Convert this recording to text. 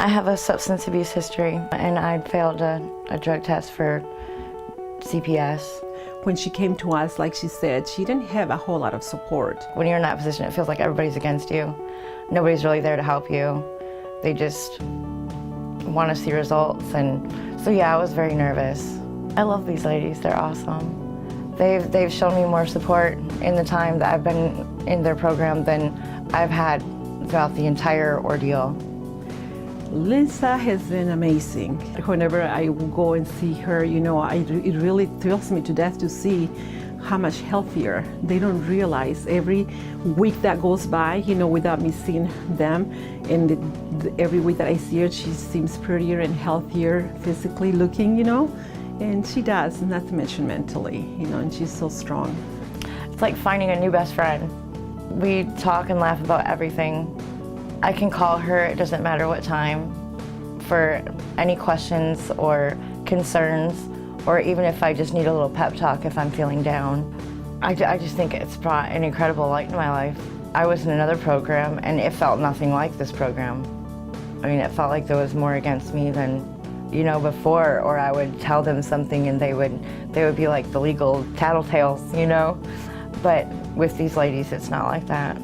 I have a substance abuse history, and I'd failed a drug test for CPS. When she came to us, like she said, she didn't have a whole lot of support. When you're in that position, it feels like everybody's against you. Nobody's really there to help you. They just want to see results, and so yeah, I was very nervous. I love these ladies, they're awesome. They've shown me more support in the time that I've been in their program than I've had throughout the entire ordeal. Lisa has been amazing. Whenever I go and see her, you know, it really thrills me to death to see how much healthier. They don't realize every week that goes by, you know, without me seeing them. And every week that I see her, she seems prettier and healthier physically looking, you know. And she does, not to mention mentally, you know, and she's so strong. It's like finding a new best friend. We talk and laugh about everything. I can call her, it doesn't matter what time, for any questions or concerns, or even if I just need a little pep talk if I'm feeling down. I just think it's brought an incredible light in my life. I was in another program and it felt nothing like this program. I mean, it felt like there was more against me than, you know, before, or I would tell them something and they would be like the legal tattletales, you know? But with these ladies, it's not like that.